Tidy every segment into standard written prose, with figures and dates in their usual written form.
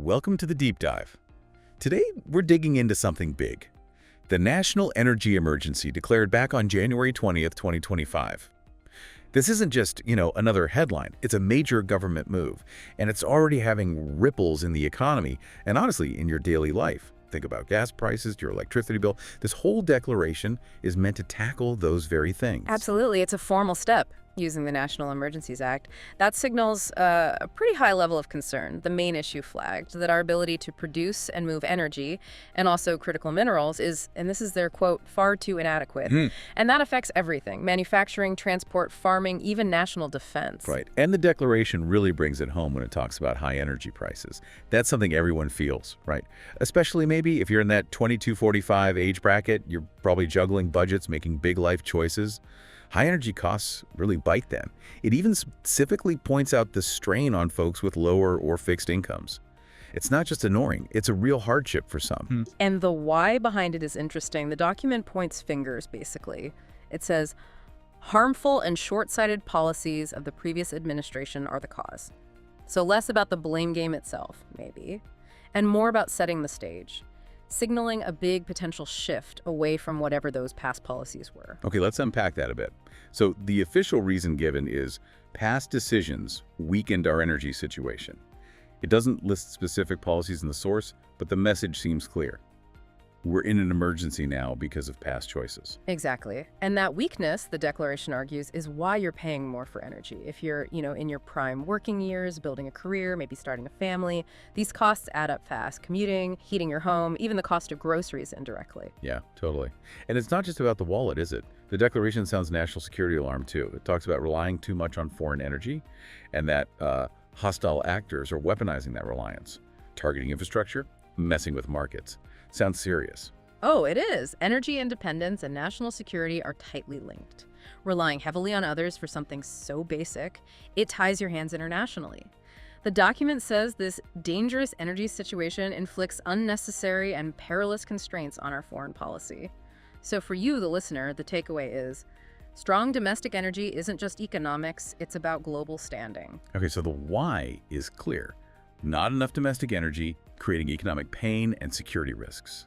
Welcome to the Deep Dive. Today, we're digging into something big. The National Energy Emergency declared back on January 20th, 2025. This isn't just, another headline. It's a major government move, and it's already having ripples in the economy and honestly in your daily life. Think about gas prices, your electricity bill. This whole declaration is meant to tackle those very things. Absolutely. It's a formal step using the National Emergencies Act. That signals a pretty high level of concern. The main issue flagged, that our ability to produce and move energy and also critical minerals is, and this is their quote, far too inadequate. And that affects everything: manufacturing, transport, farming, even national defense. Right. And the declaration really brings it home when it talks about high energy prices. That's something everyone feels, right? Especially maybe if you're in that 22-45 age bracket, you're probably juggling budgets, making big life choices. High energy costs really bite them. It even specifically points out the strain on folks with lower or fixed incomes. It's not just annoying, it's a real hardship for some. And the why behind it is interesting. The document points fingers, basically. It says, harmful and short-sighted policies of the previous administration are the cause. So less about the blame game itself, maybe, and more about setting the stage, signaling a big potential shift away from whatever those past policies were. Okay, let's unpack that a bit. So the official reason given is past decisions weakened our energy situation. It doesn't list specific policies in the source, but the message seems clear. We're in an emergency now because of past choices. Exactly. And that weakness, the declaration argues, is why you're paying more for energy. If you're, in your prime working years, building a career, maybe starting a family, these costs add up fast. Commuting, heating your home, even the cost of groceries indirectly. Yeah, totally. And it's not just about the wallet, is it? The declaration sounds national security alarm too. It talks about relying too much on foreign energy and that hostile actors are weaponizing that reliance, targeting infrastructure, messing with markets. Sounds serious. Oh, it is. Energy independence and national security are tightly linked. Relying heavily on others for something so basic, it ties your hands internationally. The document says this dangerous energy situation inflicts unnecessary and perilous constraints on our foreign policy. So for you, the listener, the takeaway is, strong domestic energy isn't just economics, it's about global standing. Okay, so the why is clear. Not enough domestic energy, creating economic pain and security risks.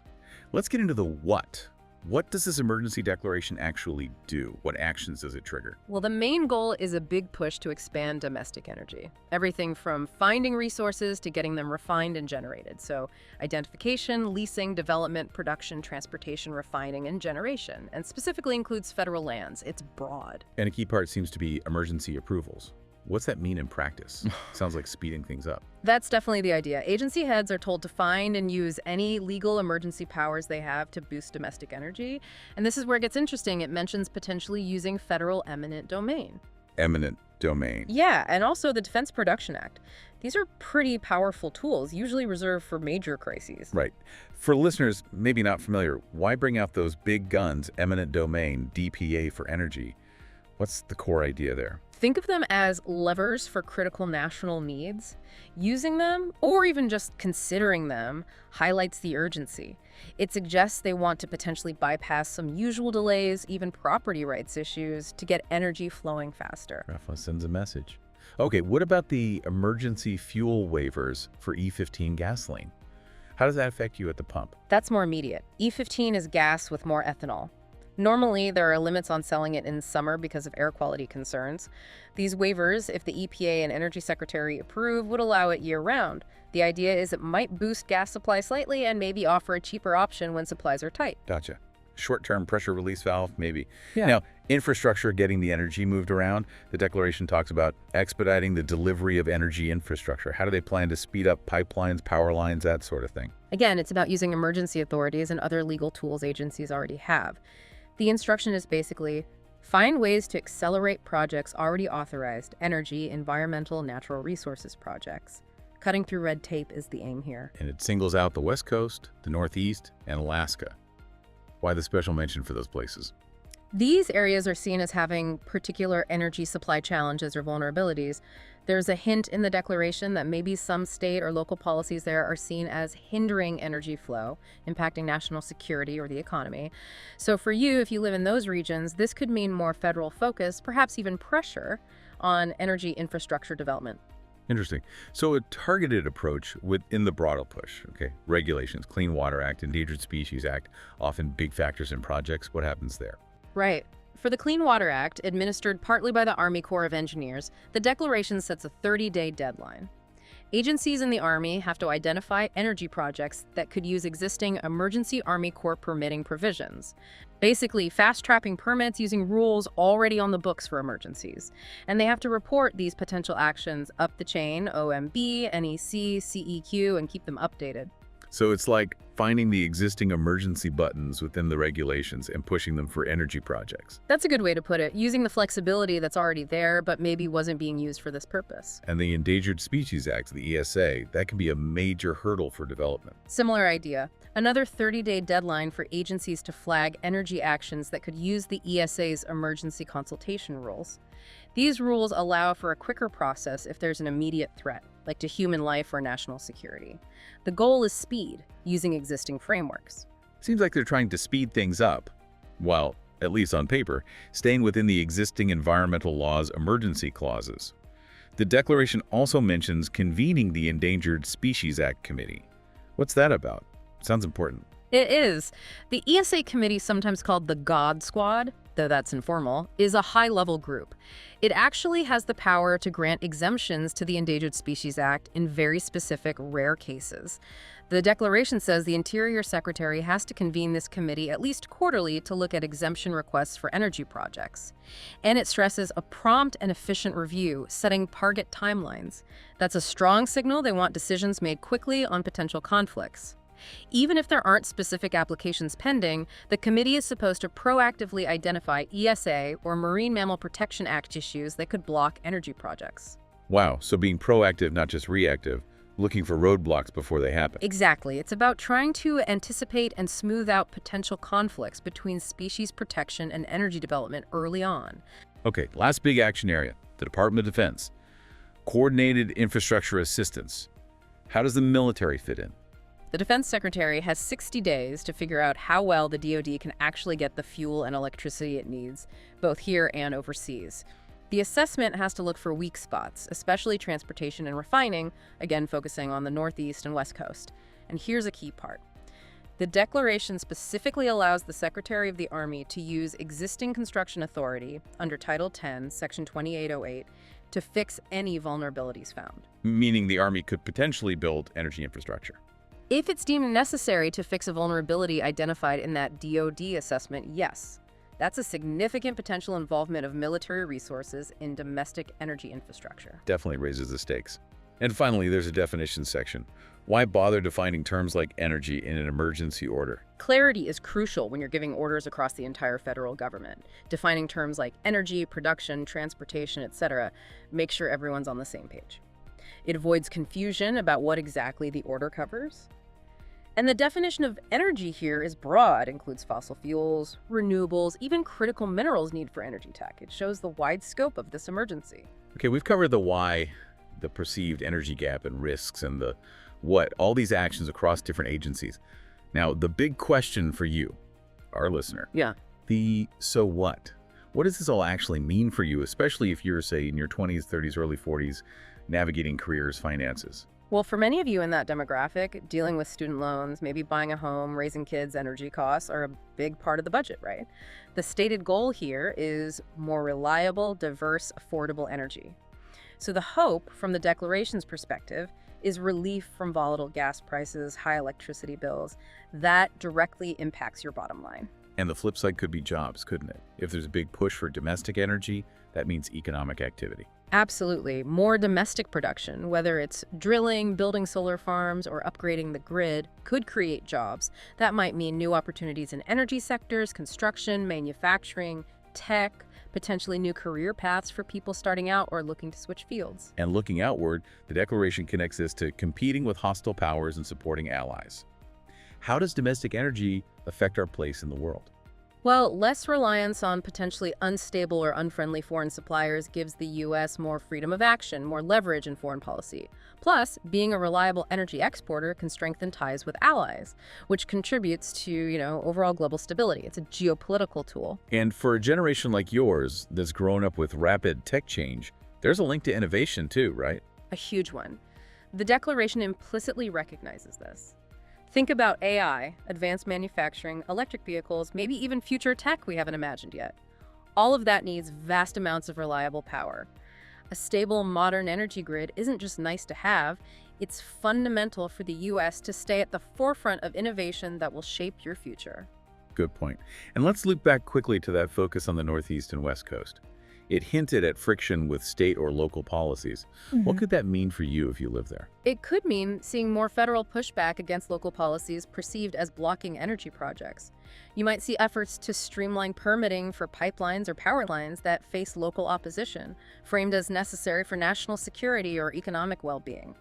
Let's get into the what. What does this emergency declaration actually do? What actions does it trigger? Well, the main goal is a big push to expand domestic energy. Everything from finding resources to getting them refined and generated. So identification, leasing, development, production, transportation, refining, and generation. And specifically includes federal lands. It's broad. And a key part seems to be emergency approvals. What's that mean in practice? Sounds like speeding things up. That's definitely the idea. Agency heads are told to find and use any legal emergency powers they have to boost domestic energy. And this is where it gets interesting. It mentions potentially using federal eminent domain. Eminent domain. Yeah, and also the Defense Production Act. These are pretty powerful tools, usually reserved for major crises. Right. For listeners maybe not familiar, why bring out those big guns, eminent domain, DPA for energy? What's the core idea there? Think of them as levers for critical national needs. Using them, or even just considering them, highlights the urgency. It suggests they want to potentially bypass some usual delays, even property rights issues, to get energy flowing faster. Rafa sends a message. Okay, what about the emergency fuel waivers for E15 gasoline? How does that affect you at the pump? That's more immediate. E15 is gas with more ethanol. Normally, there are limits on selling it in summer because of air quality concerns. These waivers, if the EPA and Energy Secretary approve, would allow it year-round. The idea is it might boost gas supply slightly and maybe offer a cheaper option when supplies are tight. Gotcha. Short-term pressure release valve, maybe. Yeah. Now, infrastructure, getting the energy moved around. The declaration talks about expediting the delivery of energy infrastructure. How do they plan to speed up pipelines, power lines, that sort of thing? Again, it's about using emergency authorities and other legal tools agencies already have. The instruction is basically, find ways to accelerate projects already authorized, energy, environmental, natural resources projects. Cutting through red tape is the aim here. And it singles out the West Coast, the Northeast, and Alaska. Why the special mention for those places? These areas are seen as having particular energy supply challenges or vulnerabilities. There's a hint in the declaration that maybe some state or local policies there are seen as hindering energy flow, impacting national security or the economy. So for you, if you live in those regions, this could mean more federal focus, perhaps even pressure on energy infrastructure development. Interesting. So a targeted approach within the broader push, okay? Regulations, Clean Water Act, Endangered Species Act, often big factors in projects. What happens there? Right. For the Clean Water Act, administered partly by the Army Corps of Engineers, the declaration sets a 30-day deadline. Agencies in the Army have to identify energy projects that could use existing emergency Army Corps permitting provisions. Basically, fast-tracking permits using rules already on the books for emergencies. And they have to report these potential actions up the chain, OMB, NEC, CEQ, and keep them updated. So it's like finding the existing emergency buttons within the regulations and pushing them for energy projects. That's a good way to put it, using the flexibility that's already there but maybe wasn't being used for this purpose. And the Endangered Species Act, the ESA, that can be a major hurdle for development. Similar idea. Another 30-day deadline for agencies to flag energy actions that could use the ESA's emergency consultation rules. These rules allow for a quicker process if there's an immediate threat, like to human life or national security. The goal is speed, using existing frameworks. Seems like they're trying to speed things up, while, at least on paper, staying within the existing environmental law's emergency clauses. The declaration also mentions convening the Endangered Species Act Committee. What's that about? Sounds important. It is. The ESA committee, sometimes called the God Squad, though that's informal, is a high-level group. It actually has the power to grant exemptions to the Endangered Species Act in very specific, rare cases. The declaration says the Interior Secretary has to convene this committee at least quarterly to look at exemption requests for energy projects. And it stresses a prompt and efficient review, setting target timelines. That's a strong signal they want decisions made quickly on potential conflicts. Even if there aren't specific applications pending, the committee is supposed to proactively identify ESA or Marine Mammal Protection Act issues that could block energy projects. Wow, so being proactive, not just reactive, looking for roadblocks before they happen. Exactly. It's about trying to anticipate and smooth out potential conflicts between species protection and energy development early on. Okay, last big action area, the Department of Defense. Coordinated infrastructure assistance. How does the military fit in? The Defense Secretary has 60 days to figure out how well the DoD can actually get the fuel and electricity it needs, both here and overseas. The assessment has to look for weak spots, especially transportation and refining, again focusing on the Northeast and West Coast. And here's a key part. The declaration specifically allows the Secretary of the Army to use existing construction authority under Title 10, Section 2808, to fix any vulnerabilities found. Meaning the Army could potentially build energy infrastructure. If it's deemed necessary to fix a vulnerability identified in that DoD assessment, yes. That's a significant potential involvement of military resources in domestic energy infrastructure. Definitely raises the stakes. And finally, there's a definition section. Why bother defining terms like energy in an emergency order? Clarity is crucial when you're giving orders across the entire federal government. Defining terms like energy, production, transportation, etc. make sure everyone's on the same page. It avoids confusion about what exactly the order covers. And the definition of energy here is broad, includes fossil fuels, renewables, even critical minerals needed for energy tech. It shows the wide scope of this emergency. Okay, we've covered the why, the perceived energy gap and risks, and the what, all these actions across different agencies. Now, the big question for you, our listener, the so what? What does this all actually mean for you, especially if you're, say, in your 20s, 30s, early 40s, navigating careers, finances? Well, for many of you in that demographic, dealing with student loans, maybe buying a home, raising kids, energy costs are a big part of the budget, right? The stated goal here is more reliable, diverse, affordable energy. So the hope, from the declaration's perspective, is relief from volatile gas prices, high electricity bills. That directly impacts your bottom line. And the flip side could be jobs, couldn't it? If there's a big push for domestic energy, that means economic activity. Absolutely. More domestic production, whether it's drilling, building solar farms, or upgrading the grid, could create jobs. That might mean new opportunities in energy sectors, construction, manufacturing, tech, potentially new career paths for people starting out or looking to switch fields. And looking outward, the declaration connects this to competing with hostile powers and supporting allies. How does domestic energy affect our place in the world? Well, less reliance on potentially unstable or unfriendly foreign suppliers gives the U.S. more freedom of action, more leverage in foreign policy. Plus, being a reliable energy exporter can strengthen ties with allies, which contributes to, overall global stability. It's a geopolitical tool. And for a generation like yours that's grown up with rapid tech change, there's a link to innovation too, right? A huge one. The Declaration implicitly recognizes this. Think about AI, advanced manufacturing, electric vehicles, maybe even future tech we haven't imagined yet. All of that needs vast amounts of reliable power. A stable, modern energy grid isn't just nice to have, it's fundamental for the U.S. to stay at the forefront of innovation that will shape your future. Good point. And let's loop back quickly to that focus on the Northeast and West Coast. It hinted at friction with state or local policies. What could that mean for you if you live there? It could mean seeing more federal pushback against local policies perceived as blocking energy projects. You might see efforts to streamline permitting for pipelines or power lines that face local opposition, framed as necessary for national security or economic well-being.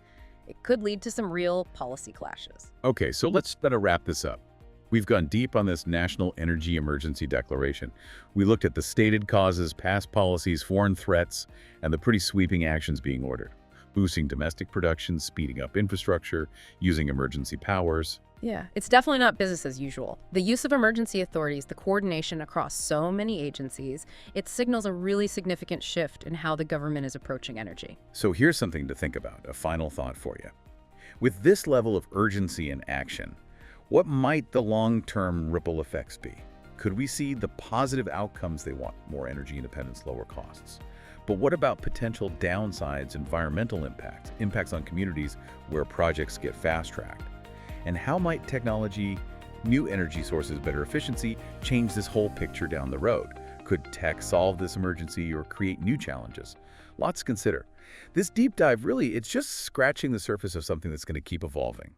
It could lead to some real policy clashes. Okay, so let's try to wrap this up. We've gone deep on this National Energy Emergency Declaration. We looked at the stated causes, past policies, foreign threats, and the pretty sweeping actions being ordered. Boosting domestic production, speeding up infrastructure, using emergency powers. Yeah, it's definitely not business as usual. The use of emergency authorities, the coordination across so many agencies, it signals a really significant shift in how the government is approaching energy. So here's something to think about, a final thought for you. With this level of urgency and action, what might the long-term ripple effects be? Could we see the positive outcomes they want, more energy independence, lower costs? But what about potential downsides, environmental impacts on communities where projects get fast-tracked? And how might technology, new energy sources, better efficiency change this whole picture down the road? Could tech solve this emergency or create new challenges? Lots to consider. This deep dive really, it's just scratching the surface of something that's going to keep evolving.